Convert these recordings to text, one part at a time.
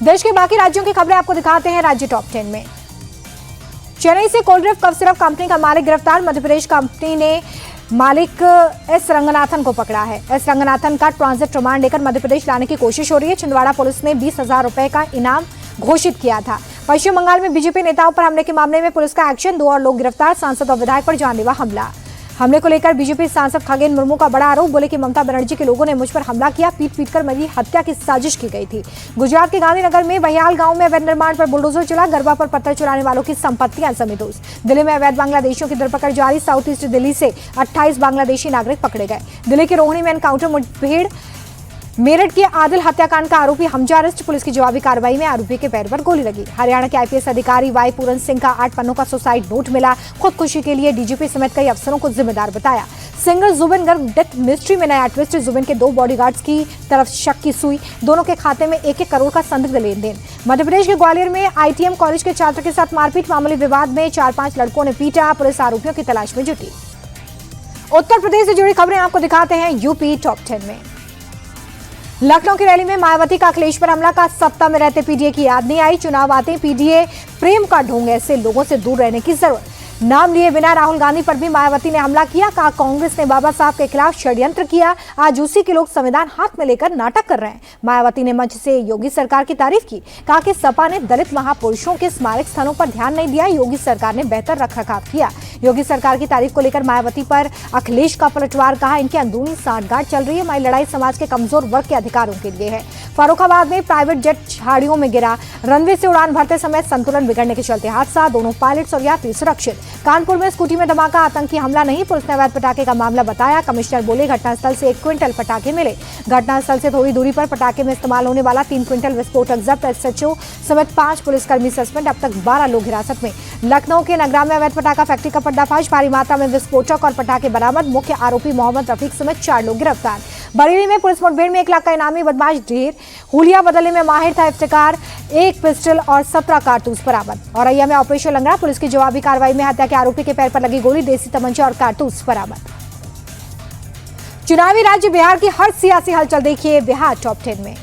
देश के बाकी राज्यों की खबरें आपको दिखाते हैं राज्य टॉप 10 में। चेन्नई से कोल्ड्रिफ्ट कफ सिरप कंपनी का मालिक गिरफ्तार। मध्य प्रदेश कंपनी ने मालिक एस रंगनाथन को पकड़ा है। एस रंगनाथन का ट्रांजिट रिमांड लेकर मध्य प्रदेश लाने की कोशिश हो रही है। छिंदवाड़ा पुलिस ने 20,000 रुपए का इनाम घोषित किया था। पश्चिम बंगाल में बीजेपी नेताओं पर हमले के मामले में पुलिस का एक्शन, 2 और लोग गिरफ्तार। सांसद और विधायक पर जानलेवा हमला। हमले को लेकर बीजेपी सांसद खगेन मुर्मू का बड़ा आरोप, बोले कि ममता बनर्जी के लोगों ने मुझ पर हमला किया, पीट कर मेरी हत्या की साजिश की गई थी। गुजरात के गांधीनगर में बहियाल गांव में अवैध निर्माण पर बुलडोजर चला। गरबा पर पत्थर चुराने वालों की संपत्तियां समेत। दिल्ली में अवैध बांग्लादेशियों की धरपकड़ जारी। साउथ ईस्ट दिल्ली से 28 बांग्लादेशी नागरिक पकड़े गए। दिल्ली के रोहिणी में एनकाउंटर मुठभेड़। मेरठ के आदिल हत्याकांड का आरोपी हमजा अरेस्ट। पुलिस की जवाबी कार्रवाई में आरोपी के पैर पर गोली लगी। हरियाणा के आईपीएस अधिकारी वाई पूरन सिंह का 8 पन्नों का सुसाइड नोट मिला। खुदकुशी के लिए डीजीपी समेत कई अफसरों को जिम्मेदार बताया। Singer Zubeen Garg death mystery में नया ट्विस्ट। जुबिन के 2 बॉडीगार्ड्स की तरफ शक की सुई। दोनों के खाते में 1-1 करोड़ का संदिग्ध लेन देन। मध्य प्रदेश के ग्वालियर में आईटीएम कॉलेज के छात्र के साथ मारपीट। मामूली विवाद में 4-5 लड़कों ने पीटा। पुलिस आरोपियों की तलाश में जुटी। उत्तर प्रदेश से जुड़ी खबरें आपको दिखाते हैं यूपी टॉप 10 में। लखनऊ की रैली में मायावती का अखिलेश पर हमला। का सत्ता में रहते पीडीए की याद नहीं आई। चुनाव आते पीडीए प्रेम का ढोंग, ऐसे लोगों से दूर रहने की जरूरत। नाम लिए बिना राहुल गांधी पर भी मायावती ने हमला किया। कहा कांग्रेस ने बाबा साहब के खिलाफ षड्यंत्र किया। आज उसी के लोग संविधान हाथ में लेकर नाटक कर रहे हैं। मायावती ने मंच से योगी सरकार की तारीफ की। कहा कि सपा ने दलित महापुरुषों के स्मारक स्थलों पर ध्यान नहीं दिया। योगी सरकार ने बेहतर रखरखाव किया। योगी सरकार की तारीफ को लेकर मायावती पर अखिलेश का पलटवार। कहा इनकी अंदरूनी सांठगांठ चल रही है। हमारी लड़ाई समाज के कमजोर वर्ग के अधिकारों के लिए है। फर्रुखाबाद में प्राइवेट जेट झाड़ियों में गिरा। रनवे से उड़ान भरते समय संतुलन बिगड़ने के चलते हादसा। दोनों पायलट्स और यात्री सुरक्षित। कानपुर में स्कूटी में धमाका, आतंकी हमला नहीं। पुलिस ने अवैध पटाखे का मामला बताया। कमिश्नर बोले घटनास्थल से 1 क्विंटल पटाखे मिले। घटनास्थल से थोड़ी दूरी पर पटाखे में इस्तेमाल होने वाला 3 क्विंटल विस्फोटक जब्त। एसएचओ समेत 5 पुलिसकर्मी सस्पेंड। अब तक 12 लोग हिरासत में। लखनऊ के नगरा में अवैध पटाखा फैक्ट्री का पर्दाफाश। भारी मात्रा में विस्फोटक और पटाखे बरामद। मुख्य आरोपी मोहम्मद रफीक समेत 4 लोग गिरफ्तार। बरेली में पुलिस मुठभेड़ में 1 लाख का इनामी बदमाश ढेर। हुलिया बदलने में माहिर था इफ्तिकार। 1 पिस्टल और 17 कारतूस बरामद। औरैया में ऑपरेशन लंगड़ा। पुलिस की जवाबी कार्रवाई में हत्या के आरोपी के पैर पर लगी गोली। देसी तमंचा और कारतूस बरामद। चुनावी राज्य बिहार की हर सियासी हलचल देखिए बिहार टॉप 10 में।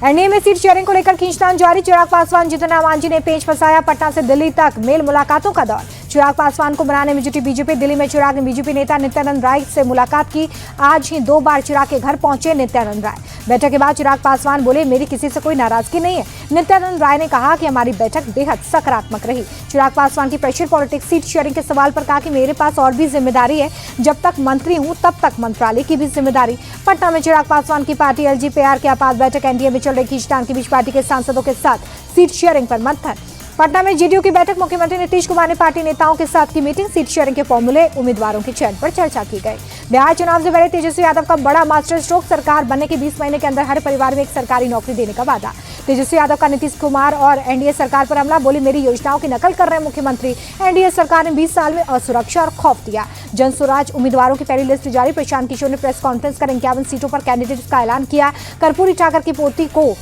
एनडीए में सीट शेयरिंग को लेकर खींचतान जारी। चिराग पासवान जीतन राम मांझी ने पेच फंसाया। पटना से दिल्ली तक मेल मुलाकातों का दौर। चिराग पासवान को मनाने में जुटी बीजेपी। दिल्ली में चिराग ने बीजेपी नेता नित्यानंद राय से मुलाकात की। आज ही 2 बार चिराग के घर पहुंचे नित्यानंद राय। बैठक के बाद चिराग पासवान बोले मेरी किसी से कोई नाराजगी नहीं है। नित्यानंद राय ने कहा कि हमारी बैठक बेहद सकारात्मक रही। चिराग पासवान की प्रेशर पॉलिटिक्स सीट शेयरिंग के सवाल पर कहा कि मेरे पास और भी जिम्मेदारी है। जब तक मंत्री हूं तब तक मंत्रालय की भी जिम्मेदारी। पटना में चिराग पासवान की पार्टी एलजीपीआर के आपात बैठक। एनडीए में चल रही खींचतान के बीच पार्टी के सांसदों के साथ सीट शेयरिंग पर मंथन। पटना में जेडीयू की बैठक। मुख्यमंत्री नीतीश कुमार ने पार्टी नेताओं के साथ की मीटिंग। सीट शेयरिंग के फॉर्मूले, उम्मीदवारों के चयन पर चर्चा की गई। बिहार चुनाव से पहले तेजस्वी यादव का बड़ा मास्टर स्ट्रोक। सरकार बनने के 20 महीने के अंदर हर परिवार में एक सरकारी नौकरी देने का वादा। तेजस्वी यादव का नीतीश कुमार और एनडीए सरकार पर हमला। बोली मेरी योजनाओं की नकल कर रहे मुख्यमंत्री। एनडीए सरकार ने 20 साल में असुरक्षा और खौफ दिया। जन स्वराज उम्मीदवारों की पहली लिस्ट जारी। प्रशांत किशोर ने प्रेस कॉन्फ्रेंस कर 51 सीटों पर कैंडिडेट्स का ऐलान किया। कर्पूरी ठाकर की पोती को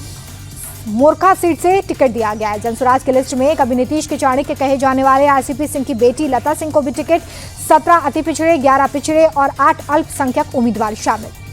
मोरखा सीट से टिकट दिया गया है। जनस्वराज की लिस्ट में कभी नीतीश के चाणक्य कहे जाने वाले आरसीपी सिंह की बेटी लता सिंह को भी टिकट। 17 अति पिछड़े, 11 पिछड़े और 8 अल्पसंख्यक उम्मीदवार शामिल।